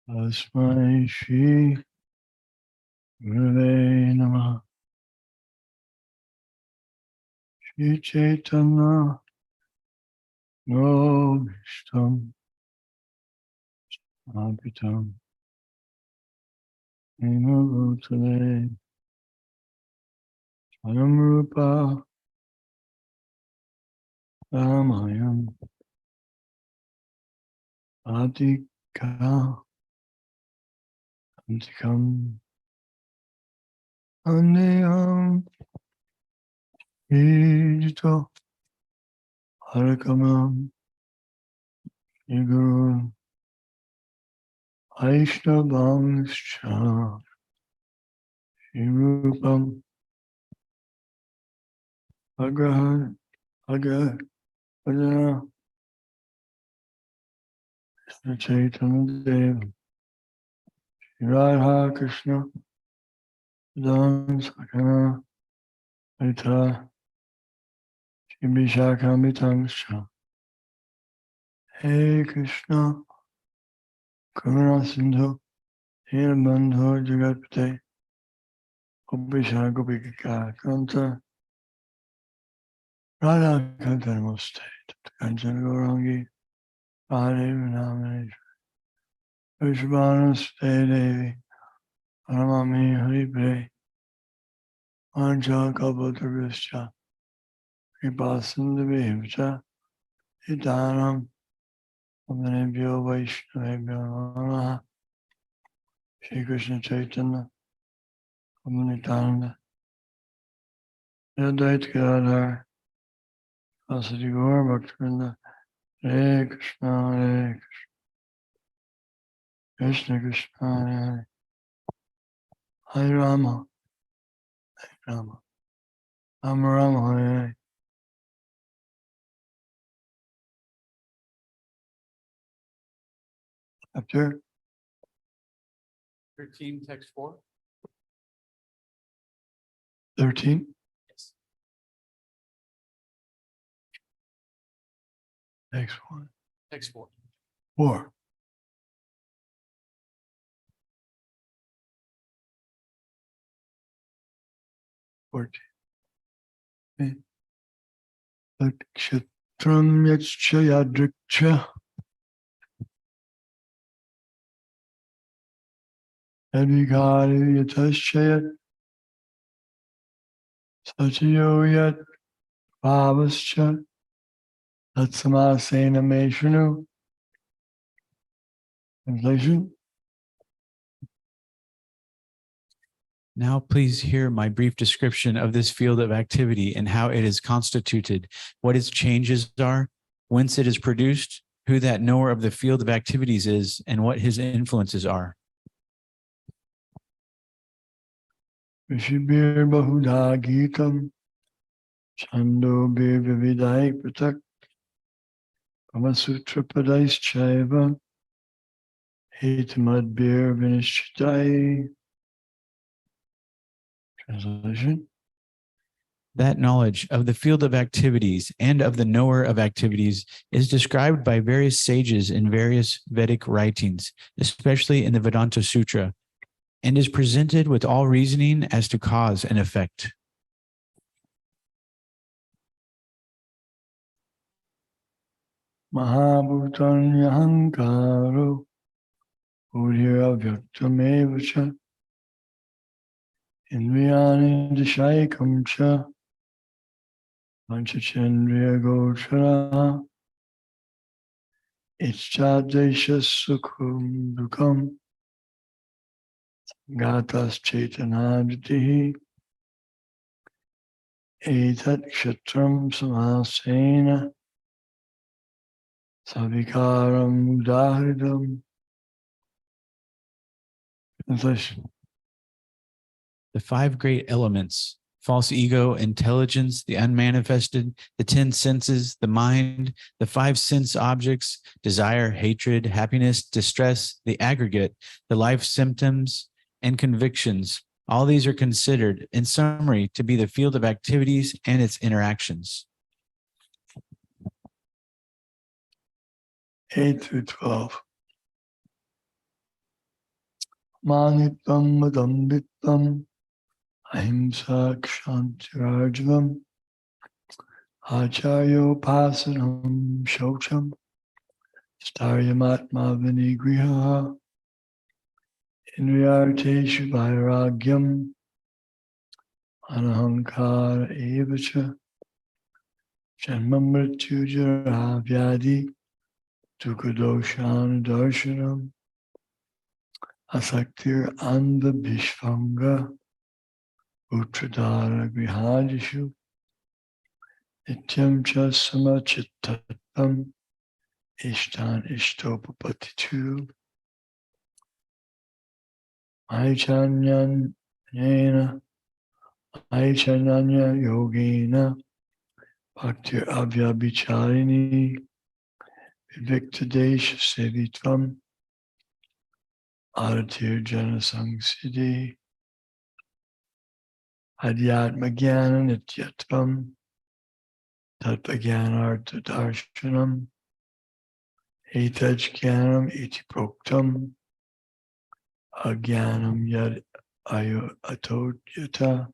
Tasmai Shri Gurave Namah. Shri Chaitanya Gopishtam Apitam Namo Anamrupa Ramayam Adhika Antikam Andeyam Ijito Harakamam Iguru Aishnavamscha Shirupam Agraha Agra Adana Chaitanya Dev Radha Krishna Dan Sakana Aita Shibishakamitamsha Hey Krishna Karuna Sindhu Hillabandhu Jagatpate Gopishaka Gopika Kanta Radha Kanta Namaste Kancana Gaurangi Radhe Vinamani Vishvanaste Devi Paramami Haribre Anja Kalpataruscha Kripasindhavivcha Hitanam Amanebhyo Vaishnavebhyo Namaha Shri Krishna Chaitanya Amanitananda Yadvait Gadadhar Vasadi Gaur Bhaktivinoda Hare Krishna Hare Krishna Krishna Hare Hare Hare Rama Rama Rama Rama Hare Hare. Chapter 13, text 4. 13. Yes. Next one. Text 4. 4. Kshetram yadriksha advikari yatashayat sachiyo yat bhavascha tatsamasena meshanu. Translation. Now please hear my brief description of this field of activity and how it is constituted, what its changes are, whence it is produced, who that knower of the field of activities is, and what his influences are. Vishibir Bahuda Gitam Chando Bir Vividai Pratak Kamasutra Padais Chaiva Hitamad Bir Vinishtai. Translation. That knowledge of the field of activities and of the knower of activities is described by various sages in various Vedic writings, especially in the Vedanta Sutra, and is presented with all reasoning as to cause and effect. Mahabhutanyahankaro Udhiravyaktamevacha Indriyani Dishayakam Cha Panchachendriya Gochara Ichchadesha Sukhum Dukam Gatas Chaitanaditihi Etat Kshatram Samasena Savikaram Udahridam. Translation. The 5 great elements, false ego, intelligence, the unmanifested, the 10 senses, the mind, the 5 sense objects, desire, hatred, happiness, distress, the aggregate, the life symptoms, and convictions. All these are considered, in summary, to be the field of activities and its interactions. 8 through 12. Manitvam madambitvam ahimsa kshantirarjvam acharyo pasanam shaucham staryamatma vinigriha indriyarteshu vairagyam anahankara evacha janmamrityujara vyadi dukadoshan darshanam asaktir andha bhishvanga Uttradara Grihadishu Nityam Cha Samachittatam Ishtan Ishtopapatitu Aichanyana Aichanyanya Yogena Bhaktir Avyabhicharini Viviktadesha Sevitvam Aratir Janasangsiddhi Adhyatmagyan Nityatvam Tattvagnanartha Darshanam Hhdgm iti proktam Ajnanam yad ayo atonyata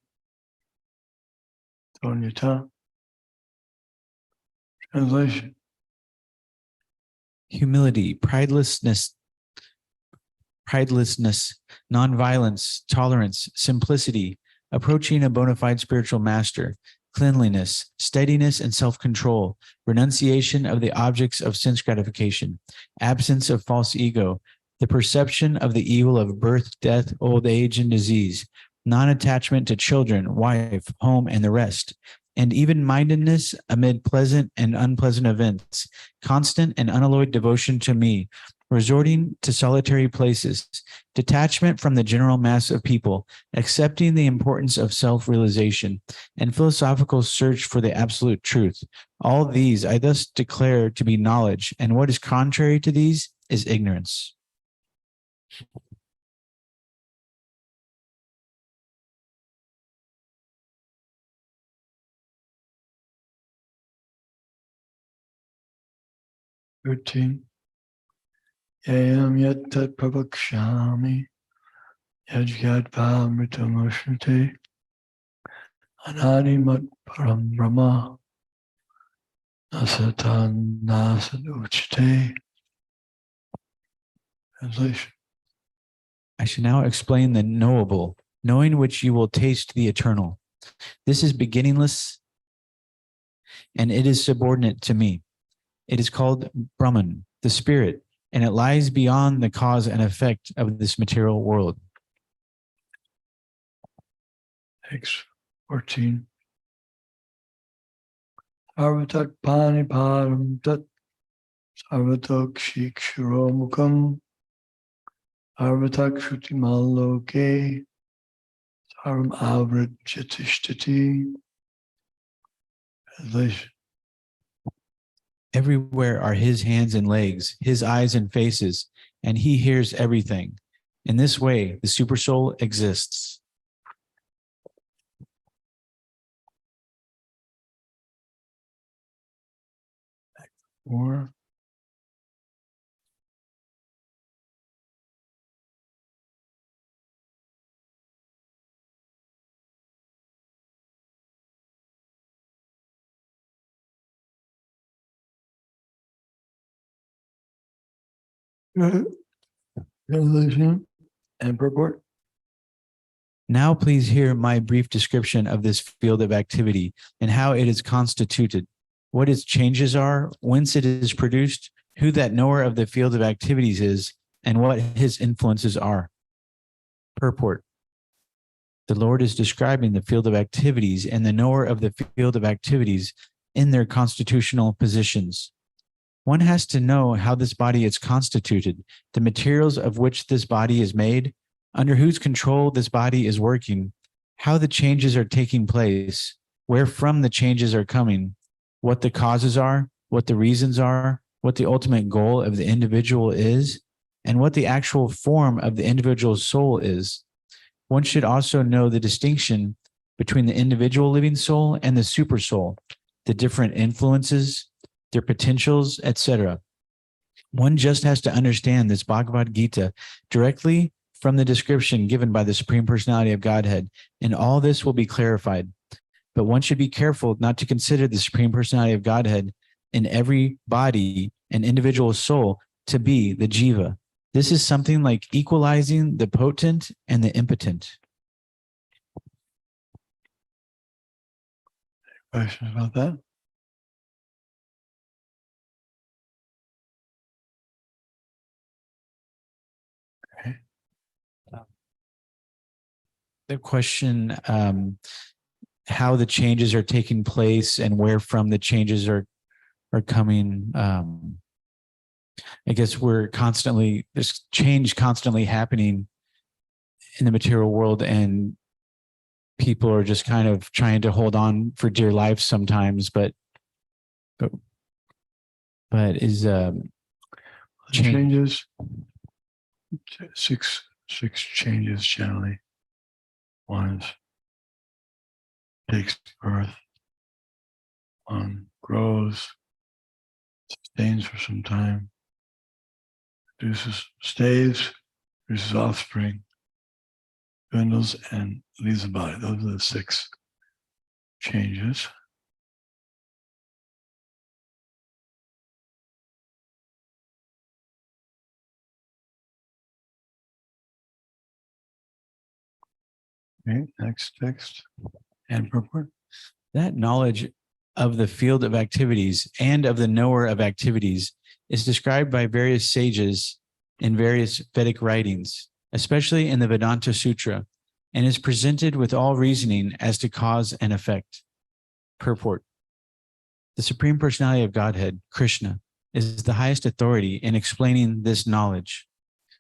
tonyata. Translation. Humility, pridelessness, nonviolence, tolerance, simplicity, approaching a bona fide spiritual master, cleanliness, steadiness and self-control, renunciation of the objects of sense gratification, absence of false ego, the perception of the evil of birth, death, old age, and disease, non-attachment to children, wife, home, and the rest, and even-mindedness amid pleasant and unpleasant events, constant and unalloyed devotion to me, resorting to solitary places, detachment from the general mass of people, accepting the importance of self-realization, and philosophical search for the absolute truth. All these I thus declare to be knowledge, and what is contrary to these is ignorance. Routine. Yayam yat tat pravakshami yajgadvamritamushnate anadimat param brahma nasatan nasad uchate. Translation. I shall now explain the knowable, knowing which you will taste the eternal. This is beginningless, and it is subordinate to me. It is called Brahman, the spirit, and it lies beyond the cause and effect of this material world. Text 14. Sarvatak paniparam tat sarvatak shikshuromukam sarvatak shrutimaloke sarvam avrajyatishtati. Translation. Everywhere are his hands and legs, his eyes and faces, and he hears everything. In this way, the supersoul exists. Or translation and purport. Now please hear my brief description of this field of activity and how it is constituted, what its changes are, whence it is produced, who that knower of the field of activities is, and what his influences are. Purport. The Lord is describing the field of activities and the knower of the field of activities in their constitutional positions. One has to know how this body is constituted, the materials of which this body is made, under whose control this body is working, how the changes are taking place, where from the changes are coming, what the causes are, what the reasons are, what the ultimate goal of the individual is, and what the actual form of the individual's soul is. One should also know the distinction between the individual living soul and the supersoul, the different influences, their potentials, etc. One just has to understand this Bhagavad Gita directly from the description given by the Supreme Personality of Godhead, and all this will be clarified. But one should be careful not to consider the Supreme Personality of Godhead in every body and individual soul to be the jiva. This is something like equalizing the potent and the impotent. Questions about that? Okay. The question, how the changes are taking place and where from the changes are coming. I guess there's change constantly happening in the material world, and people are just kind of trying to hold on for dear life sometimes, but is changes, six changes generally. One is takes birth, one grows, sustains for some time, stays, produces offspring, dwindles, and leaves the body. Those are the 6 changes. Okay, next text and purport. that knowledge of the field of activities and of the knower of activities is described by various sages in various Vedic writings, especially in the Vedanta Sutra, and is presented with all reasoning as to cause and effect. Purport. The Supreme Personality of Godhead, Krishna, is the highest authority in explaining this knowledge.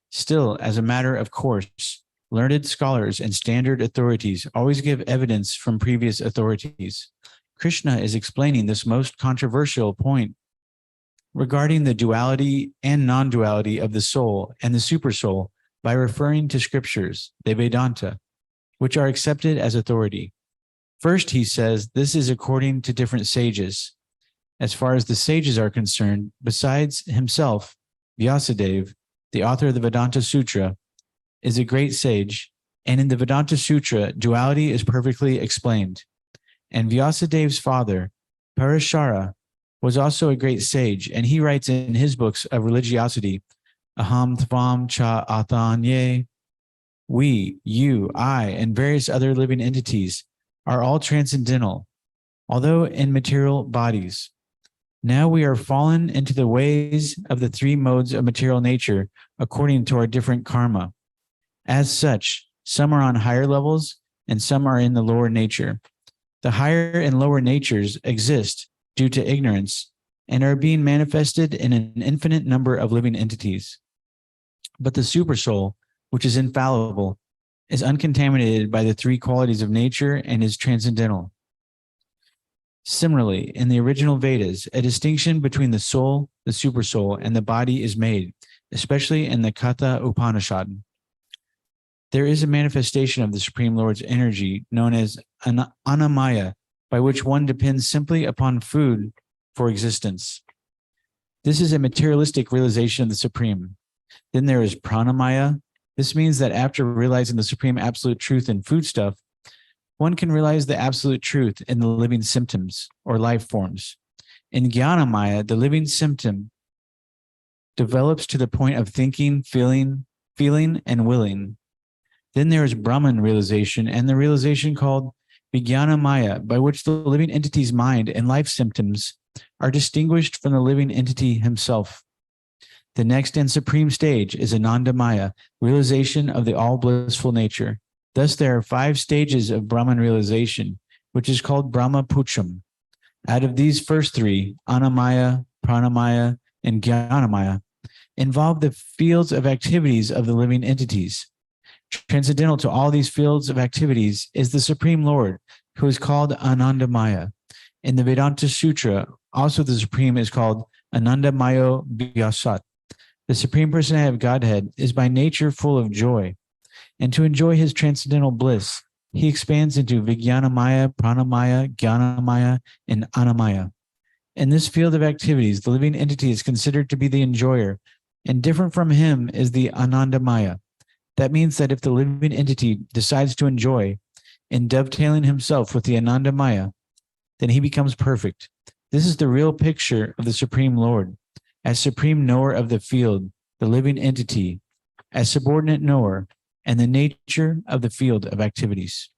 Still, as a matter of course, learned scholars and standard authorities always give evidence from previous authorities. Krishna is explaining this most controversial point regarding the duality and non-duality of the soul and the supersoul by referring to scriptures, the Vedanta, which are accepted as authority. First, he says this is according to different sages. As far as the sages are concerned, besides himself, Vyasadeva, the author of the Vedanta Sutra, is a great sage, and in the Vedanta Sutra, duality is perfectly explained. And Vyasadeva's father, Parashara, was also a great sage, and he writes in his books of religiosity, Aham Tvam Cha Atanye, we, you, I, and various other living entities are all transcendental, although in material bodies. Now we are fallen into the ways of the 3 modes of material nature according to our different karma. As such, some are on higher levels and some are in the lower nature. The higher and lower natures exist due to ignorance and are being manifested in an infinite number of living entities. But the supersoul, which is infallible, is uncontaminated by the 3 qualities of nature and is transcendental. Similarly, in the original Vedas, a distinction between the soul, the supersoul, and the body is made, especially in the Katha Upanishad. There is a manifestation of the Supreme Lord's energy known as Annamaya, by which one depends simply upon food for existence. This is a materialistic realization of the Supreme. Then there is Pranamaya. This means that after realizing the Supreme Absolute Truth in foodstuff, one can realize the Absolute Truth in the living symptoms or life forms. In Jnanamaya, the living symptom develops to the point of thinking, feeling, and willing. Then there is Brahman realization and the realization called Vijnanamaya, by which the living entity's mind and life symptoms are distinguished from the living entity himself. The next and supreme stage is Anandamaya, realization of the all-blissful nature. Thus, there are 5 stages of Brahman realization, which is called Brahma Pucham. Out of these first 3, Annamaya, Pranamaya, and Jnanamaya, involve the fields of activities of the living entities. Transcendental to all these fields of activities is the Supreme Lord, who is called Anandamaya. In the Vedanta Sutra, also the Supreme is called Anandamayo Vyasat. The Supreme Personality of Godhead is by nature full of joy, and to enjoy his transcendental bliss, he expands into Vijnanamaya, Pranamaya, Jnanamaya, and Annamaya. In this field of activities, the living entity is considered to be the enjoyer, and different from him is the Anandamaya. That means that if the living entity decides to enjoy in dovetailing himself with the Anandamaya, then he becomes perfect. This is the real picture of the Supreme Lord. As supreme knower of the field, the living entity, as subordinate knower, and the nature of the field of activities.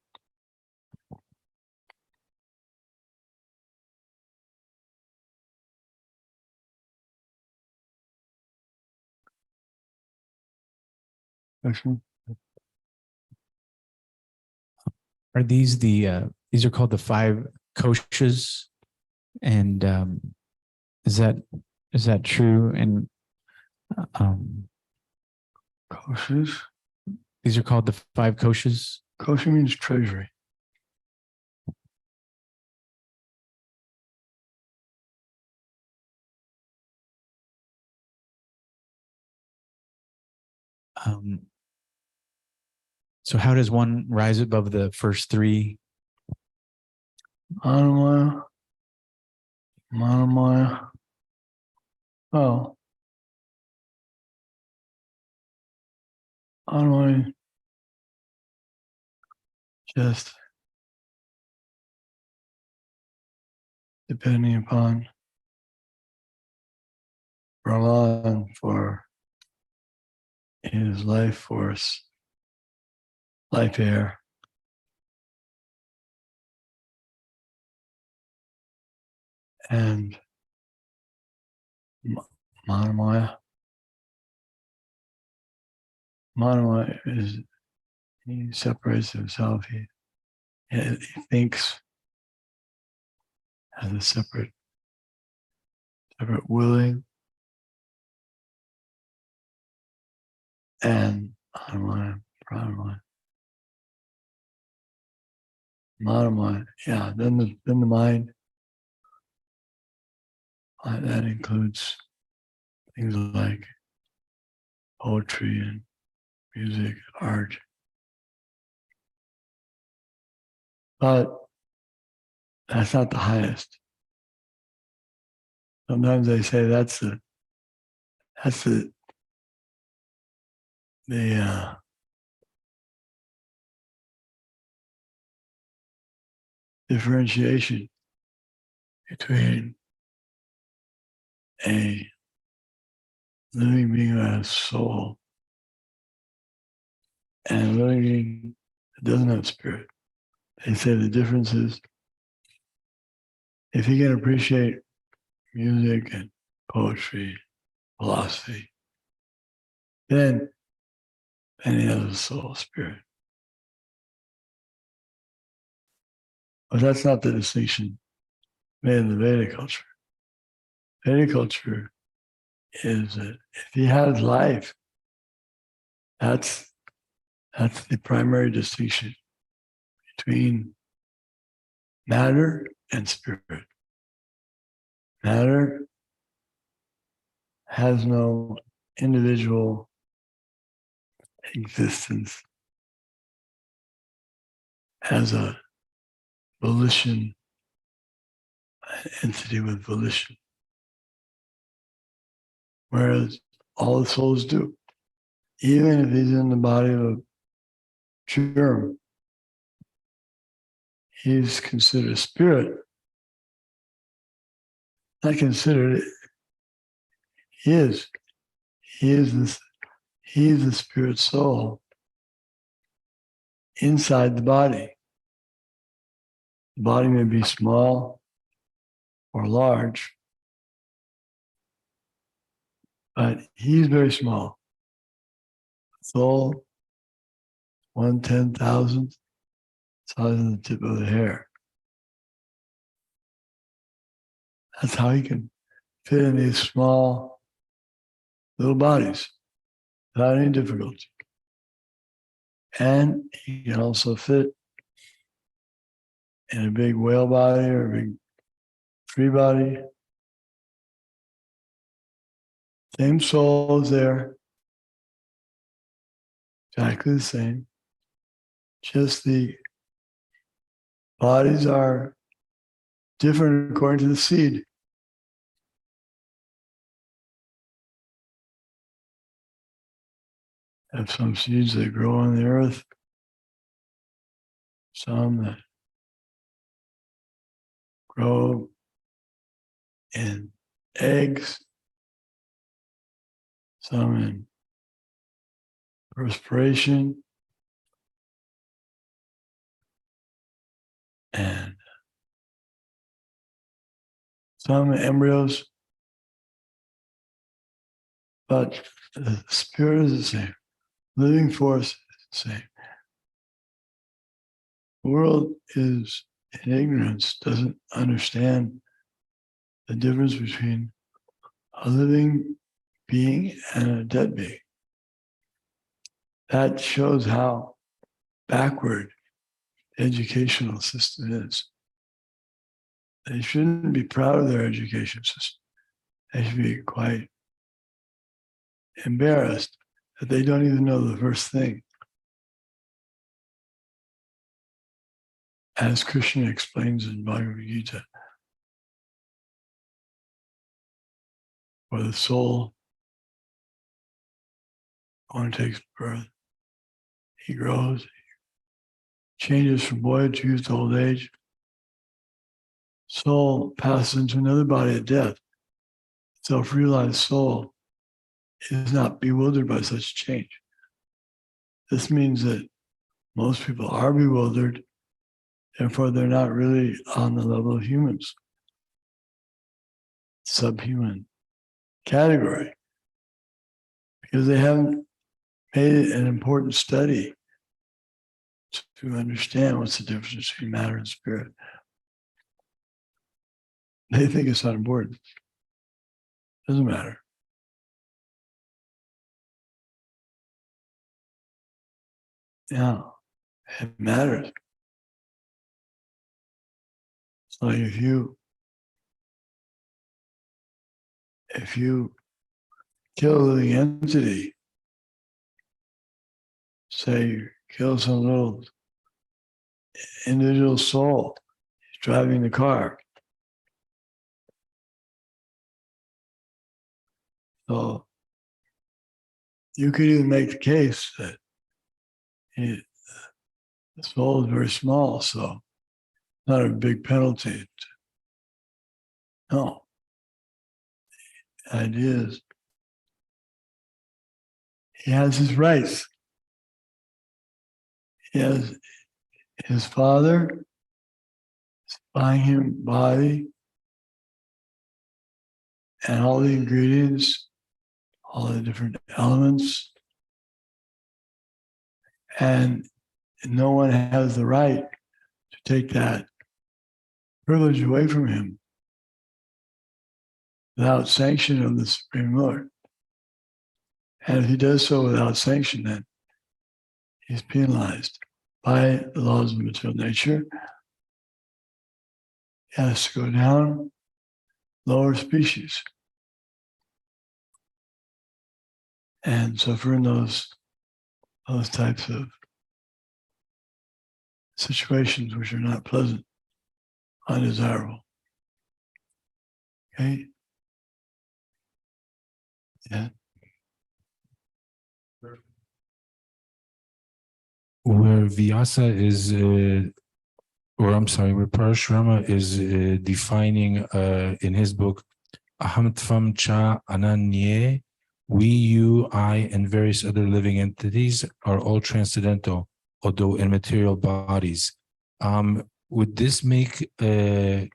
Question? Are these these are called the five koshas? And is that true? And um, Koshas? these are called the five koshas? Kosha means treasury. So how does one rise above the first three? Manamaya. Manamaya. Oh. Manamaya. Just depending upon Brahman for his life force, life air. And Manamaya. Manamaya is, he separates himself. He thinks as a separate willing and Manamaya, Pranamaya. Manamaya, yeah, then the mind, that includes things like poetry and music, art. But that's not the highest. Sometimes they say that's the differentiation between a living being that has soul and a living being that doesn't have spirit. They say the difference is if you can appreciate music and poetry, philosophy, then he has a soul, spirit. But that's not the distinction made in the Vedic culture. Vedic culture is that if he has life, that's the primary distinction between matter and spirit. Matter has no individual existence as a volition, an entity with volition. Whereas all the souls do. Even if he's in the body of a germ, he's considered a spirit. Not considered, he is. He is the spirit soul inside the body. The body may be small or large, but he's very small. Soul, 1/10,000th size of the tip of the hair. That's how he can fit in these small little bodies without any difficulty. And he can also fit in a big whale body or a big tree body. Same soul is there, exactly the same. Just the bodies are different according to the seed. have some seeds that grow on the earth, some that grow in eggs, some in perspiration, and some embryos, but the spirit is the same. Living force is the same. The world is in ignorance, doesn't understand the difference between a living being and a dead being. That shows how backward the educational system is. They shouldn't be proud of their education system. They should be quite embarrassed that they don't even know the first thing. As Krishna explains in Bhagavad Gita, where the soul, one takes birth, he grows, changes from boyhood to youth to old age. Soul passes into another body at death. Self-realized soul is not bewildered by such change. This means that most people are bewildered, therefore they're not really on the level of humans, subhuman category, because they haven't made it an important study to understand what's the difference between matter and spirit. They think it's not important. Doesn't matter. Yeah, it matters. It's like if you kill a living entity, say you kill some little individual soul, he's driving the car. So you could even make the case that the soul is very small, so not a big penalty. No. The idea is he has his rights. He has his father buying him body and all the ingredients, all the different elements, and no one has the right to take that privilege away from him without sanction of the Supreme Lord. And if he does so without sanction, then he's penalized by the laws of material nature. He has to go down lower species and suffer in those types of situations which are not pleasant, undesirable. Okay? Yeah. Where Vyasa is, where Parashurama is defining in his book, Aham Tvam Cha Ananye, we, you, I, and various other living entities are all transcendental, although in material bodies. Would this make the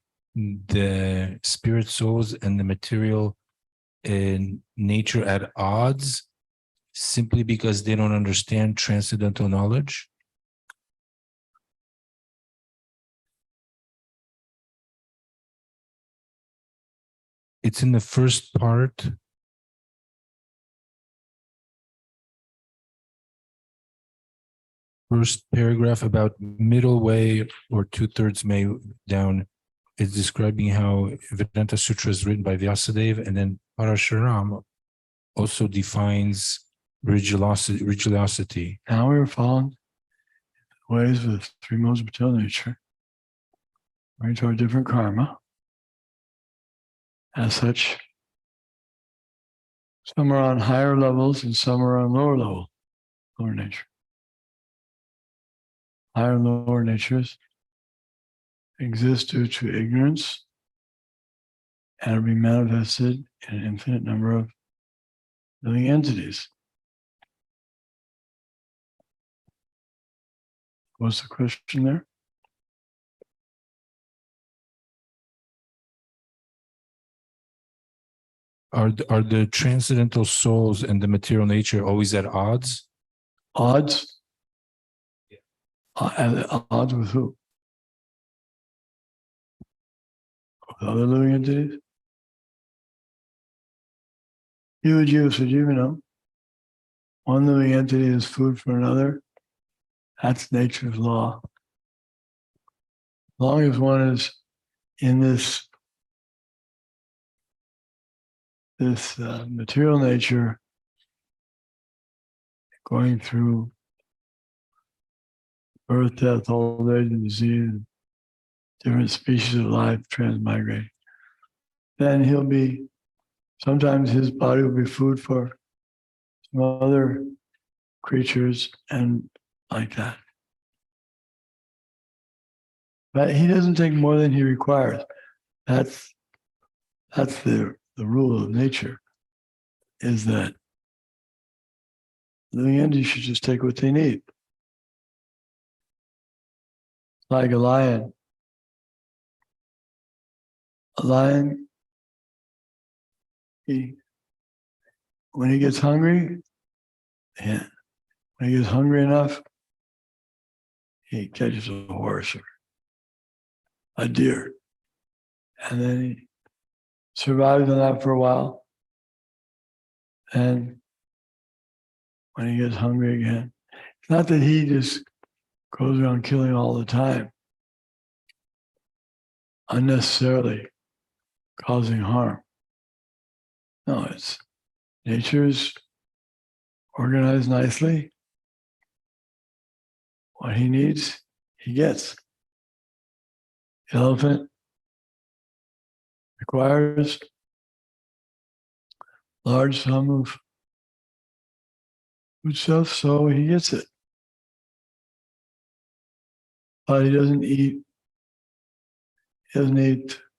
spirit souls and the material nature at odds simply because they don't understand transcendental knowledge? It's in the first part. First paragraph, about middle way or 2/3 way down, is describing how Vedanta Sutra is written by Vyasadeva, and then Parashuram also defines religiosity. Now we are following ways of the three modes of material nature, going to our different karma. As such, some are on higher levels and some are on lower level. lower nature. Higher and lower natures exist due to ignorance and are being manifested in an infinite number of living entities. What's the question there? Are the transcendental souls and the material nature always at odds? Odds? At odds with who? With other living entities? Hhdgm. One living entity is food for another. That's nature's law. As long as one is in this material nature, going through birth, death, old age, and disease, different species of life transmigrating, then he'll be, sometimes his body will be food for some other creatures and like that. But he doesn't take more than he requires. That's the rule of nature, is that living entities should just take what they need. Like a lion. A lion, when he gets hungry, when he gets hungry enough, he catches a horse or a deer. And then he survives on that for a while. And when he gets hungry again, it's not that he just goes around killing all the time, unnecessarily causing harm. No, it's nature's organized nicely. What he needs, he gets. The elephant requires large sum of food stuff, so he gets it. But he doesn't eat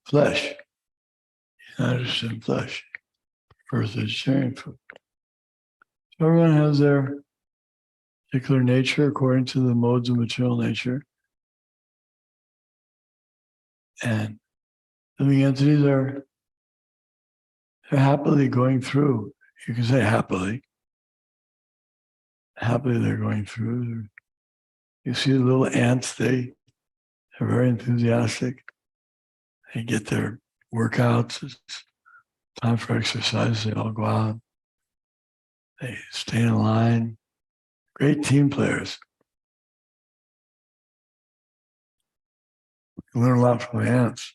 flesh. He's not interested in flesh. First vegetarian food. So everyone has their particular nature according to the modes of material nature. And living entities they're happily going through. You can say happily. Happily they're going through. You see the little ants, they're very enthusiastic. They get their workouts. It's time for exercise. They all go out. They stay in line. Great team players. You learn a lot from the ants.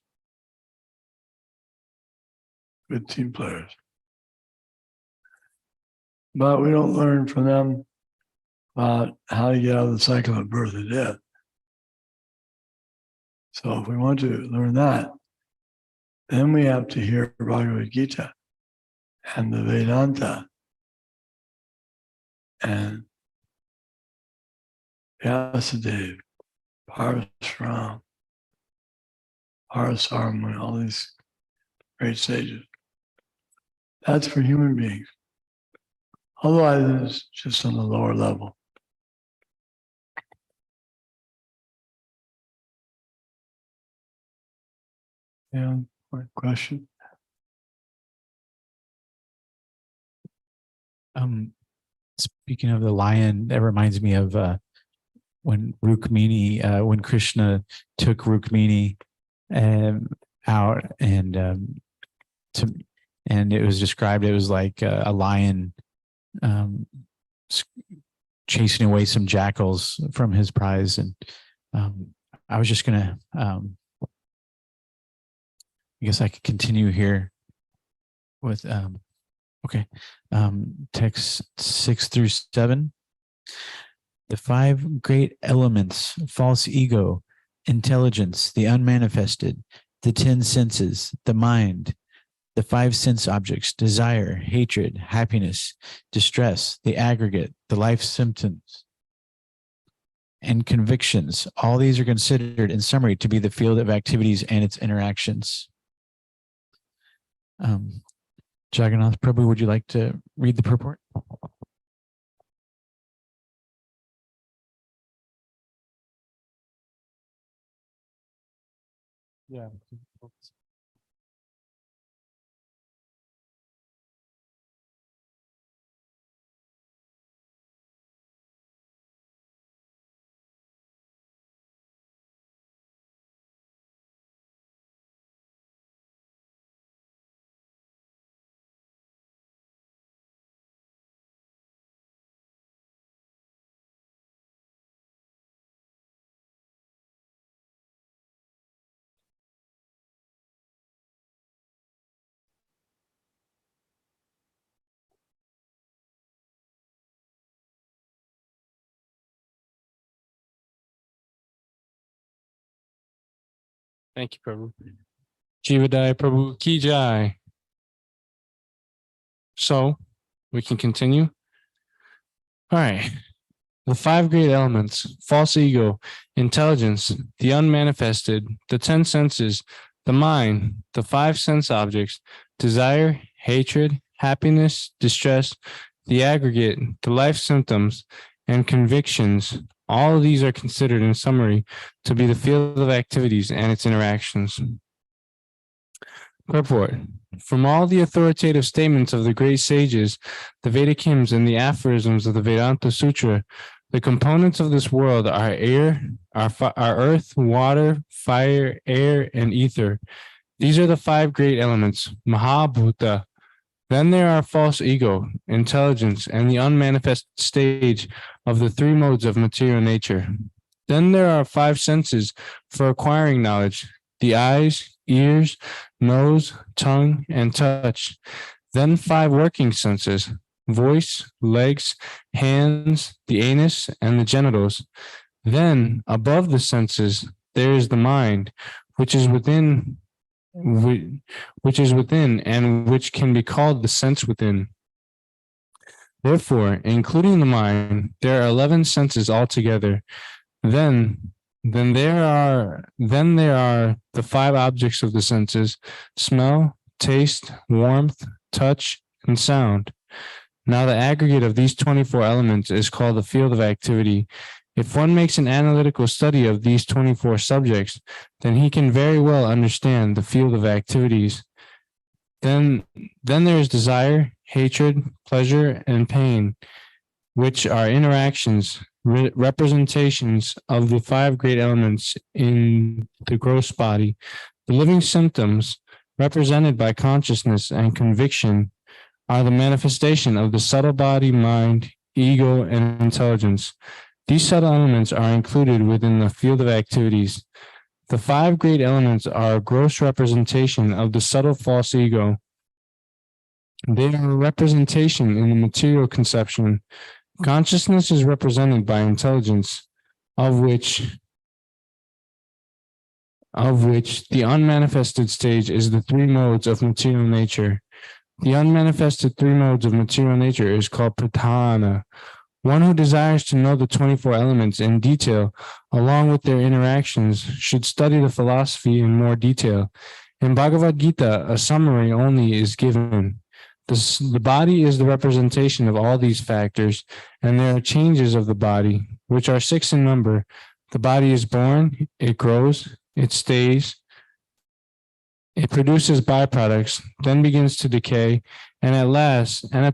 Good team players. But we don't learn from them about how to get out of the cycle of birth and death. So if we want to learn that, then we have to hear Bhagavad Gita and the Vedanta and Vyasadeva, Parasuram, Parasaramuni, all these great sages. That's for human beings. Otherwise, it's just on the lower level. Yeah, question? Speaking of the lion, that reminds me of when Rukmini, when Krishna took Rukmini out and and it was described, it was like a lion chasing away some jackals from his prize. And I was just gonna, I guess I could continue here with okay, text 6 through 7. The 5 great elements: false ego, intelligence, the unmanifested, the 10 senses, the mind, the five sense objects, desire, hatred, happiness, distress, the aggregate, the life symptoms, and convictions. All these are considered in summary to be the field of activities and its interactions. Jagannath Prabhu, would you like to read the purport? Yeah. Thank you, Prabhu. Jivadai Prabhu Ki Jai. So we can continue. All right. The five great elements: false ego, intelligence, the unmanifested, the 10 senses, the mind, the five sense objects, desire, hatred, happiness, distress, the aggregate, the life symptoms, and convictions. All of these are considered in summary to be the field of activities and its interactions. Purport. From all the authoritative statements of the great sages, the Vedic hymns, and the aphorisms of the Vedanta Sutra, the components of this world are air, are earth, water, fire, air, and ether. These are the five great elements, Mahabhuta. Then there are false ego, intelligence, and the unmanifest stage of the three modes of material nature. Then there are five senses for acquiring knowledge: the eyes, ears, nose, tongue, and touch. Then five working senses: voice, legs, hands, the anus, and the genitals. Then, above the senses, there is the mind, which is within and which can be called the sense within. Therefore, including the mind, there are 11 senses altogether. Then there are the five objects of the senses: smell, taste, warmth, touch, and sound. Now the aggregate of these 24 elements is called the field of activity. If one makes an analytical study of these 24 subjects, then he can very well understand the field of activities. Then there is desire, hatred, pleasure, and pain, which are interactions, representations of the five great elements in the gross body. The living symptoms, represented by consciousness and conviction, are the manifestation of the subtle body, mind, ego, and intelligence. These subtle elements are included within the field of activities. The five great elements are a gross representation of the subtle false ego. They are a representation in the material conception. Consciousness is represented by intelligence, of which the unmanifested stage is the three modes of material nature. The unmanifested three modes of material nature is called pradhana. One who desires to know the 24 elements in detail, along with their interactions, should study the philosophy in more detail. In Bhagavad Gita, a summary only is given. The body is the representation of all these factors, and there are changes of the body, which are 6 in number. The body is born, it grows, it stays, it produces byproducts, then begins to decay, and at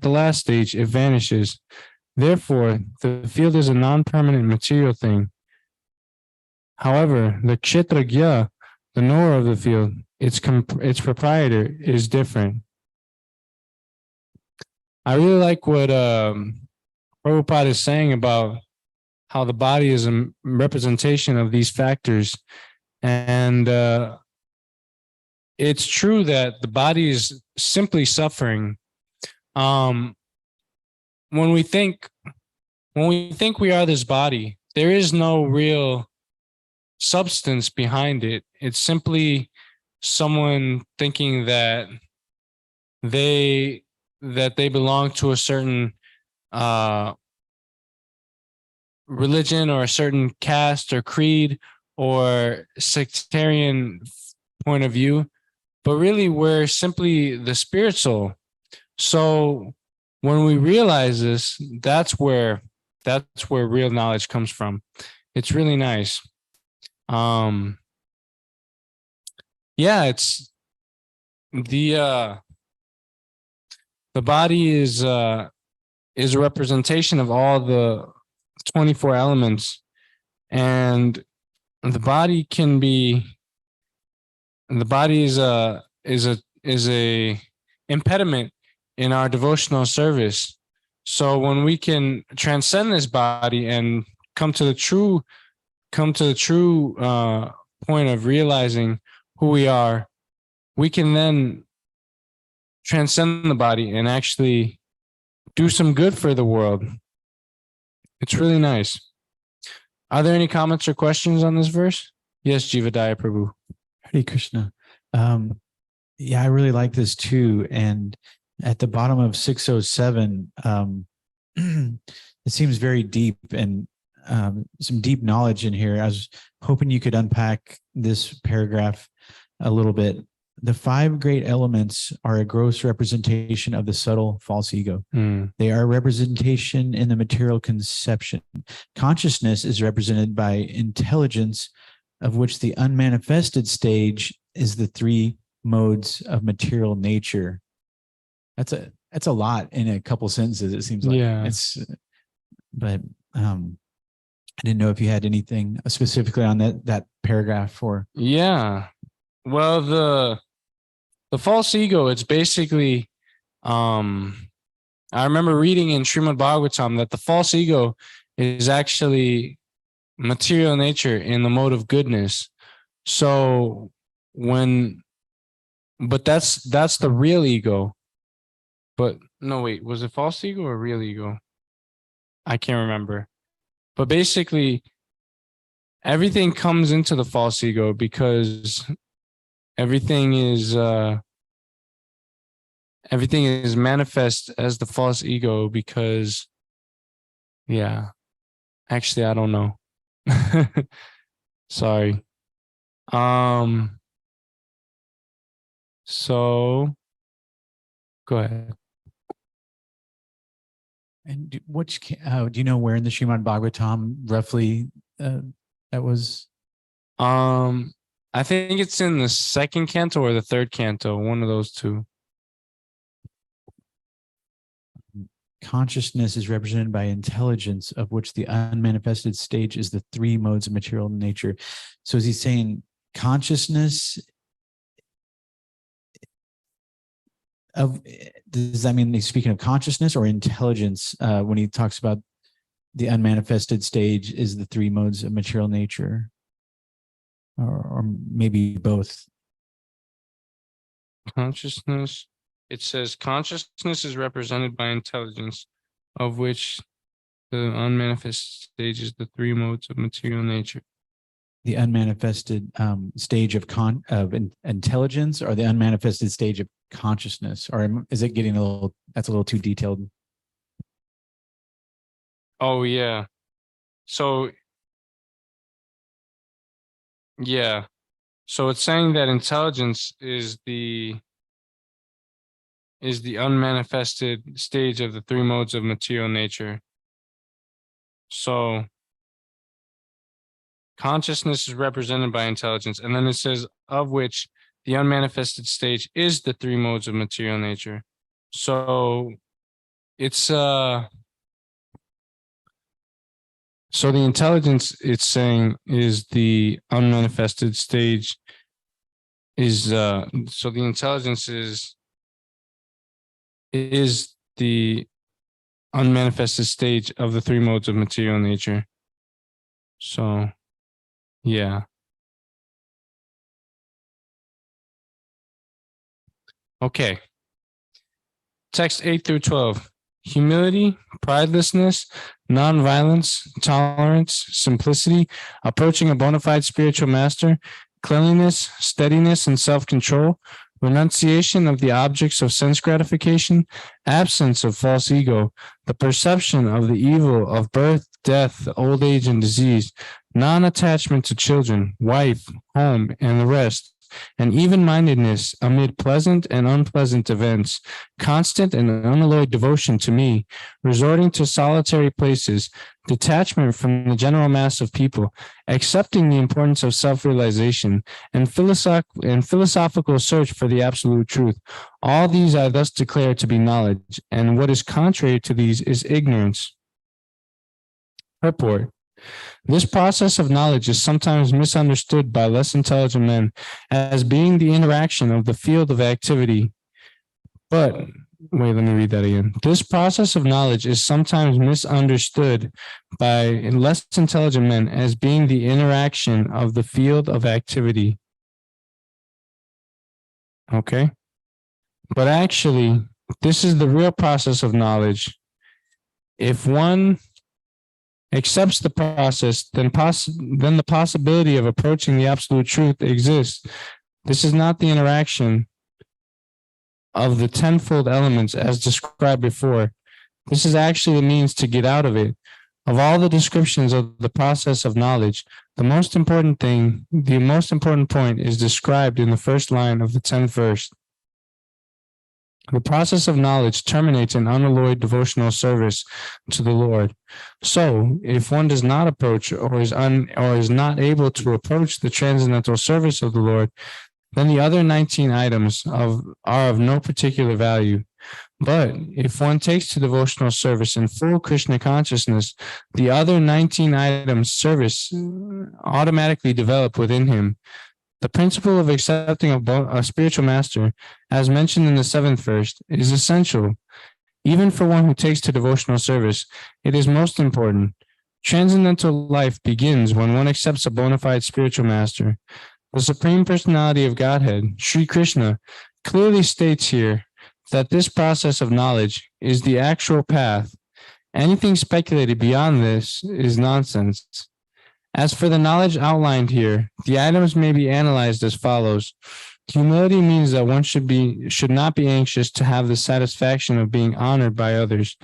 the last stage, it vanishes. Therefore, the field is a non-permanent material thing. However, the kshetragya, the knower of the field, its proprietor, is different. I really like what Prabhupada is saying about how the body is a representation of these factors. And it's true that the body is simply suffering. When we think we are this body, there is no real substance behind it. It's simply someone thinking that they belong to a certain religion or a certain caste or creed or sectarian point of view, but really we're simply the spirit soul. So when we realize this, that's where real knowledge comes from. It's really nice. Yeah, it's the body is a representation of all the 24 elements, and the body is a impediment in our devotional service. So when we can transcend this body and come to the true point of realizing who we are, we can then transcend the body and actually do some good for the world. It's really nice. Are there any comments or questions on this verse? Yes, Jivadaya Prabhu. Hare Krishna. Yeah, I really like this too. And at the bottom of 607, it seems very deep and some deep knowledge in here. I was hoping you could unpack this paragraph a little bit. The 5 great elements are a gross representation of the subtle false ego. They are a representation in the material conception. Consciousness is represented by intelligence, of which the unmanifested stage is the 3 modes of material nature. That's a lot in a couple sentences, it seems like. Yeah. But I didn't know if you had anything specifically on that paragraph or. Yeah. Well, the false ego, it's basically, I remember reading in Srimad Bhagavatam that the false ego is actually material nature in the mode of goodness. So but that's the real ego. But no, wait, was it false ego or real ego? I can't remember. But basically, everything comes into the false ego because everything is manifest as the false ego because, yeah, actually, I don't know. Sorry. So go ahead. And do you know where in the Srimad Bhagavatam roughly that was? I think it's in the 2nd canto or the 3rd canto, one of those 2. Consciousness is represented by intelligence, of which the unmanifested stage is the 3 modes of material nature. So is he saying consciousness does that mean he's speaking of consciousness or intelligence when he talks about the unmanifested stage is the 3 modes of material nature? Or maybe both. Consciousness. It says consciousness is represented by intelligence, of which the unmanifested stage is the 3 modes of material nature. The unmanifested stage of intelligence, or the unmanifested stage of consciousness, or is it getting that's a little too detailed? Oh yeah. So yeah. So it's saying that intelligence is the unmanifested stage of the 3 modes of material nature. So consciousness is represented by intelligence, and then it says of which the unmanifested stage is the 3 modes of material nature. So it's so the intelligence it's saying is the unmanifested stage is so the intelligence is the unmanifested stage of the 3 modes of material nature. So yeah. Okay. Text 8 through 12. Humility, pridelessness, nonviolence, tolerance, simplicity, approaching a bona fide spiritual master, cleanliness, steadiness, and self-control, renunciation of the objects of sense gratification, absence of false ego, the perception of the evil of birth, death, old age, and disease, non-attachment to children, wife, home, and the rest, and even-mindedness amid pleasant and unpleasant events, constant and unalloyed devotion to me, resorting to solitary places, detachment from the general mass of people, accepting the importance of self-realization, and philosophical search for the absolute truth. All these I thus declare to be knowledge, and what is contrary to these is ignorance. Purport. This process of knowledge is sometimes misunderstood by less intelligent men as being the interaction of the field of activity. But, wait, let me read that again. This process of knowledge is sometimes misunderstood by less intelligent men as being the interaction of the field of activity. Okay? But actually, this is the real process of knowledge. If one accepts the process, then the possibility of approaching the absolute truth exists. This is not the interaction of the tenfold elements as described before. This is actually the means to get out of it. Of all the descriptions of the process of knowledge, the most important point is described in the first line of the 10th verse. The process of knowledge terminates in unalloyed devotional service to the Lord. So, if one does not approach or is not able to approach the transcendental service of the Lord, then the other 19 items are of no particular value. But if one takes to devotional service in full Krishna consciousness, the other 19 items service automatically develop within him. The principle of accepting a spiritual master, as mentioned in the 7th verse, is essential. Even for one who takes to devotional service, it is most important. Transcendental life begins when one accepts a bona fide spiritual master. The Supreme Personality of Godhead, Sri Krishna, clearly states here that this process of knowledge is the actual path. Anything speculated beyond this is nonsense. As for the knowledge outlined here, the items may be analyzed as follows. Humility means that one should not be anxious to have the satisfaction of being honored by others.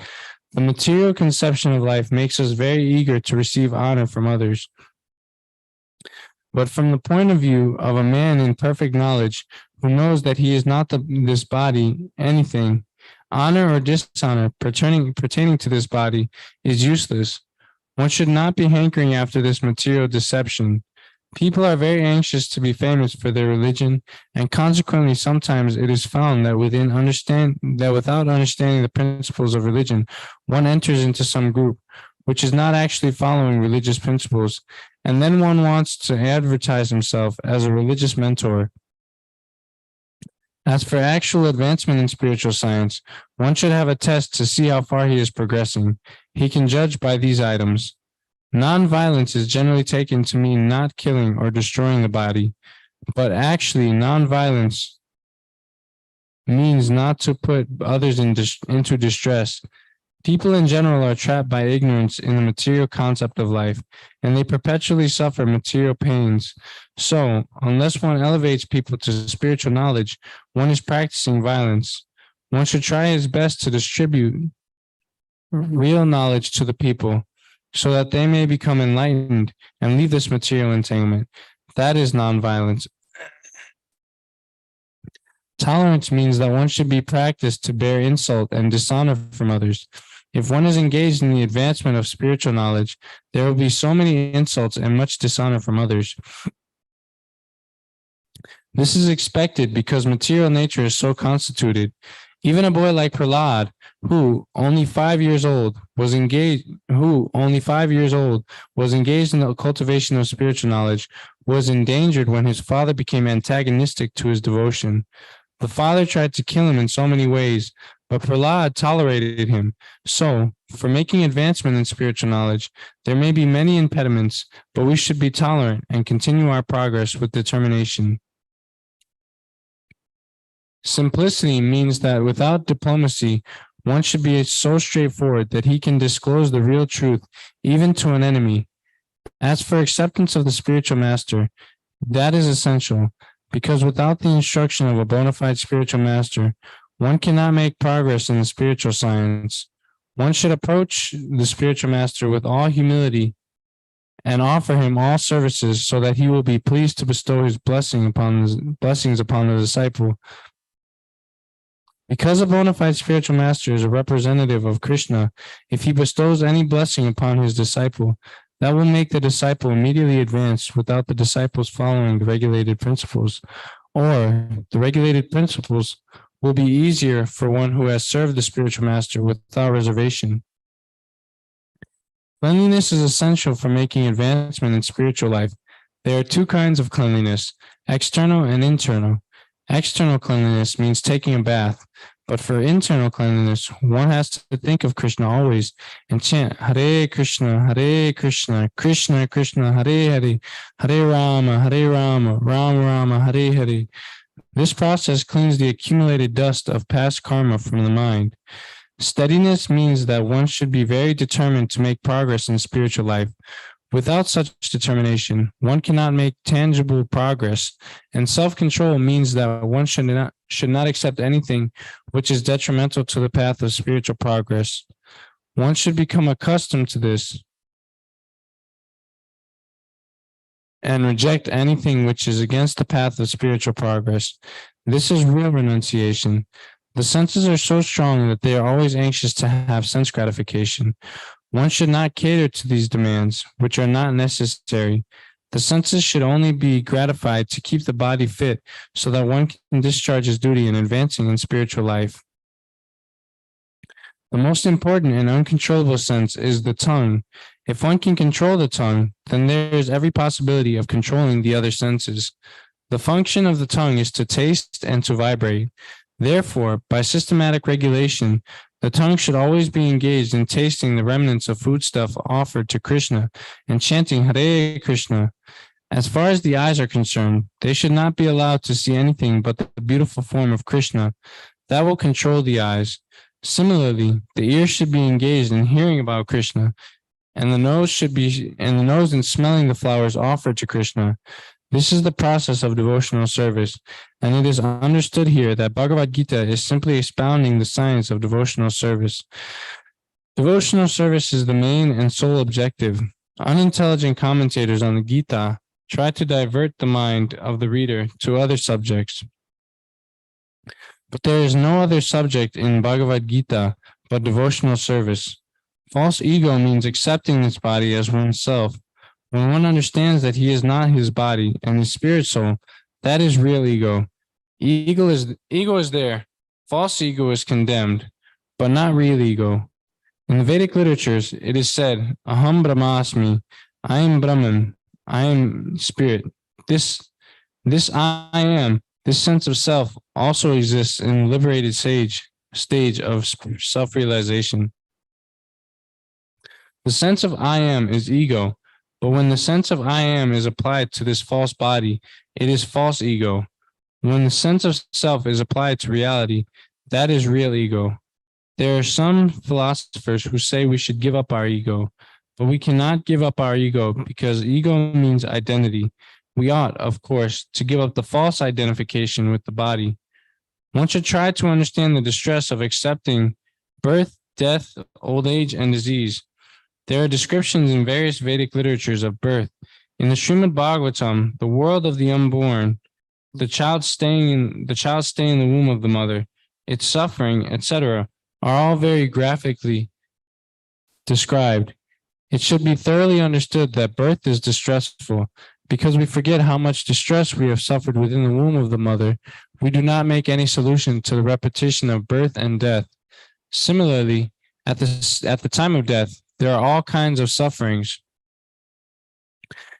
The material conception of life makes us very eager to receive honor from others. But from the point of view of a man in perfect knowledge, who knows that he is not this body, anything, honor or dishonor pertaining to this body is useless. One should not be hankering after this material deception. People are very anxious to be famous for their religion, and consequently sometimes it is found that without understanding the principles of religion, one enters into some group which is not actually following religious principles, and then one wants to advertise himself as a religious mentor. As for actual advancement in spiritual science, one should have a test to see how far he is progressing. He can judge by these items. Non-violence is generally taken to mean not killing or destroying the body, but actually non-violence means not to put others into distress. People in general are trapped by ignorance in the material concept of life, and they perpetually suffer material pains. So, unless one elevates people to spiritual knowledge, one is practicing violence. One should try his best to distribute real knowledge to the people, so that they may become enlightened and leave this material entanglement. That is nonviolence. Tolerance means that one should be practiced to bear insult and dishonor from others. If one is engaged in the advancement of spiritual knowledge, there will be so many insults and much dishonor from others. This is expected because material nature is so constituted. Even a boy like Prahlad, who only 5 years old was engaged in the cultivation of spiritual knowledge, was endangered when his father became antagonistic to his devotion. The father tried to kill him in so many ways, but Prahlad tolerated him. So, for making advancement in spiritual knowledge, there may be many impediments, but we should be tolerant and continue our progress with determination. Simplicity means that without diplomacy, one should be so straightforward that he can disclose the real truth, even to an enemy. As for acceptance of the spiritual master, that is essential. because without the instruction of a bona fide spiritual master, one cannot make progress in the spiritual science. One should approach the spiritual master with all humility and offer him all services so that he will be pleased to bestow his blessings upon the disciple. Because a bona fide spiritual master is a representative of Krishna, if he bestows any blessing upon his disciple, that will make the disciple immediately advance without the disciples following the regulated principles, or the regulated principles will be easier for one who has served the spiritual master without reservation. Cleanliness is essential for making advancement in spiritual life. There are two kinds of cleanliness, external and internal. External cleanliness means taking a bath, but for internal cleanliness, one has to think of Krishna always and chant Hare Krishna, Krishna Krishna, Hare Hare, Hare Rama, Rama Rama, Hare Hare. This process cleans the accumulated dust of past karma from the mind. Steadiness means that one should be very determined to make progress in spiritual life. Without such determination, one cannot make tangible progress, and self-control means that one should not accept anything which is detrimental to the path of spiritual progress. One should become accustomed to this and reject anything which is against the path of spiritual progress. This is real renunciation. The senses are so strong that they are always anxious to have sense gratification. One should not cater to these demands, which are not necessary. The senses should only be gratified to keep the body fit so that one can discharge his duty in advancing in spiritual life. The most important and uncontrollable sense is the tongue. If one can control the tongue, then there is every possibility of controlling the other senses. The function of the tongue is to taste and to vibrate. Therefore, by systematic regulation, the tongue should always be engaged in tasting the remnants of foodstuff offered to Krishna and chanting Hare Krishna. As far as the eyes are concerned, they should not be allowed to see anything but the beautiful form of Krishna. That will control the eyes. Similarly, the ears should be engaged in hearing about Krishna, and the nose in smelling the flowers offered to Krishna. This is the process of devotional service, and it is understood here that Bhagavad Gita is simply expounding the science of devotional service. Devotional service is the main and sole objective. Unintelligent commentators on the Gita try to divert the mind of the reader to other subjects. But there is no other subject in Bhagavad Gita but devotional service. False ego means accepting this body as oneself. When one understands that he is not his body and his spirit soul, that is real ego. Ego is there. False ego is condemned, but not real ego. In the Vedic literatures, it is said, Aham Brahmasmi, I am Brahman, I am spirit. This I am, this sense of self also exists in the liberated stage of self-realization. The sense of I am is ego, but when the sense of I am is applied to this false body, it is false ego. When the sense of self is applied to reality, that is real ego. There are some philosophers who say we should give up our ego, but we cannot give up our ego because ego means identity. We ought, of course, to give up the false identification with the body. One should try to understand the distress of accepting birth, death, old age, and disease. There are descriptions in various Vedic literatures of birth. In the Srimad Bhagavatam, the world of the unborn, the child staying in the womb of the mother, its suffering, etc., are all very graphically described. It should be thoroughly understood that birth is distressful. Because we forget how much distress we have suffered within the womb of the mother, we do not make any solution to the repetition of birth and death. Similarly, at the time of death, there are all kinds of sufferings,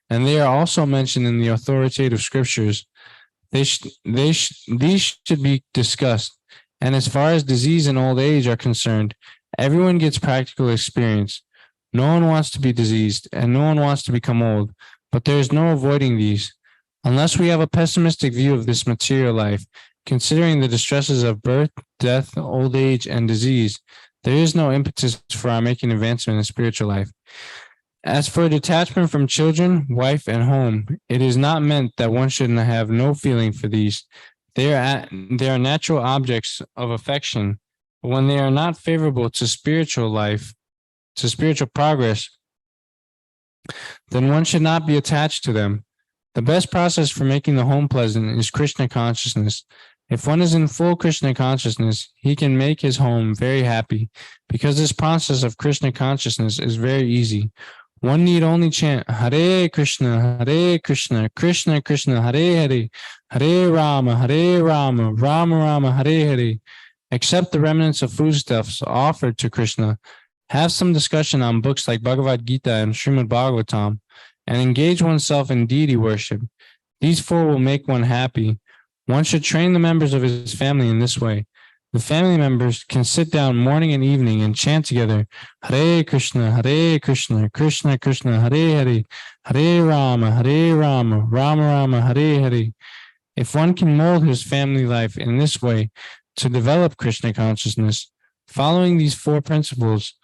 and they are also mentioned in the authoritative scriptures. These should be discussed, and as far as disease and old age are concerned, everyone gets practical experience. No one wants to be diseased, and no one wants to become old, but there is no avoiding these. Unless we have a pessimistic view of this material life, considering the distresses of birth, death, old age, and disease, there is no impetus for our making advancement in spiritual life. As for detachment from children, wife, and home, it is not meant that one should have no feeling for these. They are natural objects of affection, but when they are not favorable to spiritual life, to spiritual progress, then one should not be attached to them. The best process for making the home pleasant is Krishna consciousness. If one is in full Krishna consciousness, he can make his home very happy, because this process of Krishna consciousness is very easy. One need only chant Hare Krishna, Krishna Krishna, Hare Hare, Hare Rama, Rama Rama, Hare Hare. Accept the remnants of foodstuffs offered to Krishna. Have some discussion on books like Bhagavad Gita and Srimad Bhagavatam, and engage oneself in deity worship. These four will make one happy. One should train the members of his family in this way. The family members can sit down morning and evening and chant together, Hare Krishna, Krishna Krishna, Hare Hare, Hare Rama, Rama Rama, Hare Hare. If one can mold his family life in this way to develop Krishna consciousness, following these four principles,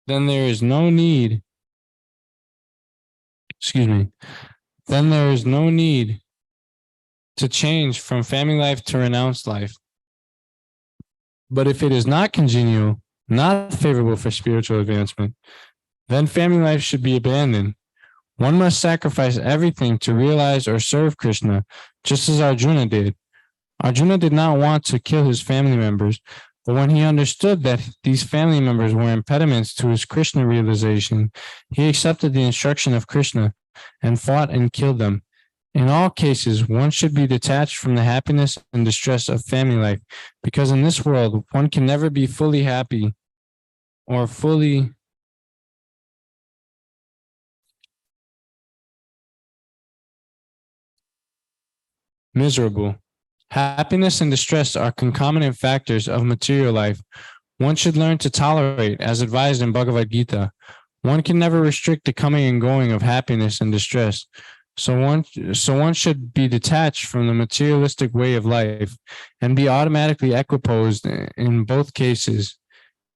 then there is no need, then there is no need to change from family life to renounced life. But if it is not congenial, not favorable for spiritual advancement, then family life should be abandoned. One must sacrifice everything to realize or serve Krishna, just as Arjuna did. Arjuna did not want to kill his family members, but when he understood that these family members were impediments to his Krishna realization, he accepted the instruction of Krishna and fought and killed them. In all cases, one should be detached from the happiness and distress of family life, because in this world, one can never be fully happy or fully miserable. Happiness and distress are concomitant factors of material life. One should learn to tolerate, as advised in Bhagavad Gita. One can never restrict the coming and going of happiness and distress. So one should be detached from the materialistic way of life and be automatically equiposed in both cases.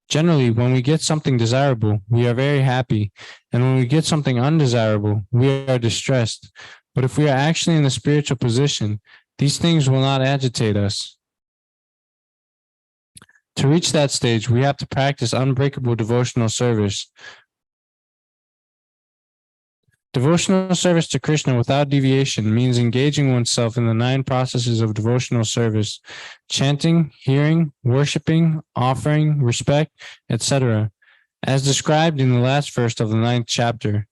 Generally, when we get something desirable, we are very happy, and when we get something undesirable, we are distressed. But if we are actually in the spiritual position, these things will not agitate us. To reach that stage, we have to practice unbreakable devotional service. Devotional service to Krishna without deviation means engaging oneself in the 9 processes of devotional service: chanting, hearing, worshiping, offering, respect, etc., as described in the last verse of the 9th chapter.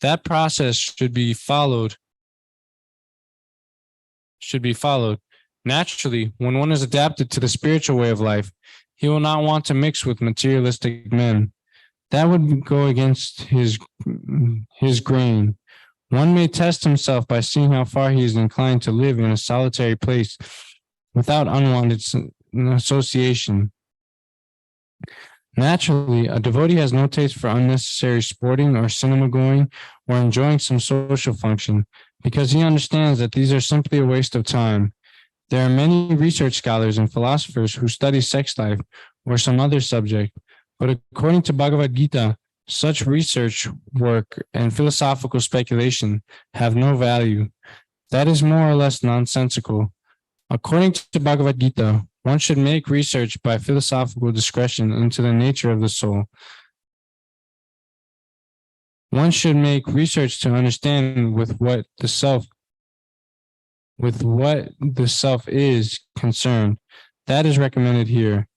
That process should be followed. Naturally, when one is adapted to the spiritual way of life, he will not want to mix with materialistic men. That would go against his grain. One may test himself by seeing how far he is inclined to live in a solitary place without unwanted association. Naturally, a devotee has no taste for unnecessary sporting or cinema going or enjoying some social function, because he understands that these are simply a waste of time. There are many research scholars and philosophers who study sex life or some other subject, but according to Bhagavad Gita, such research work and philosophical speculation have no value. That is more or less nonsensical. According to Bhagavad Gita, one should make research by philosophical discretion into the nature of the soul. One should make research to understand with what the self is concerned. That is recommended here.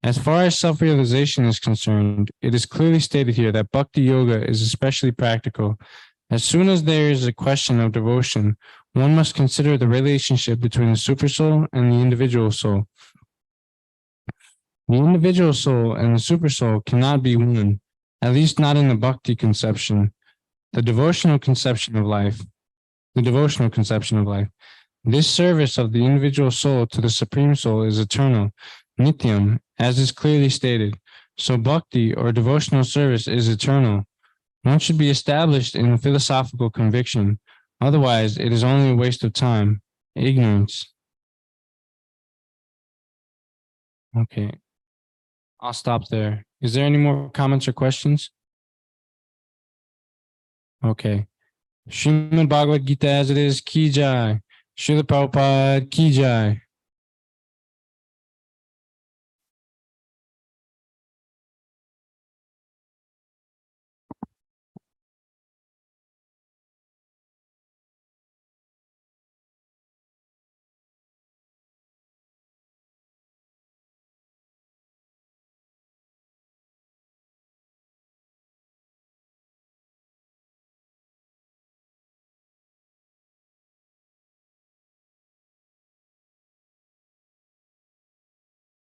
As far as self-realization is concerned, it is clearly stated here that Bhakti Yoga is especially practical. As soon as there is a question of devotion, one must consider the relationship between the supersoul and the individual soul. The individual soul and the supersoul cannot be one, at least not in the Bhakti conception, the devotional conception of life. This service of the individual soul to the Supreme Soul is eternal, Nityam, as is clearly stated. So bhakti or devotional service is eternal. One should be established in philosophical conviction. Otherwise, it is only a waste of time, ignorance. Okay, I'll stop there. Is there any more comments or questions? Okay. Srimad Bhagavad Gita as it is, Ki Jai. Srila Prabhupada, Ki Jai.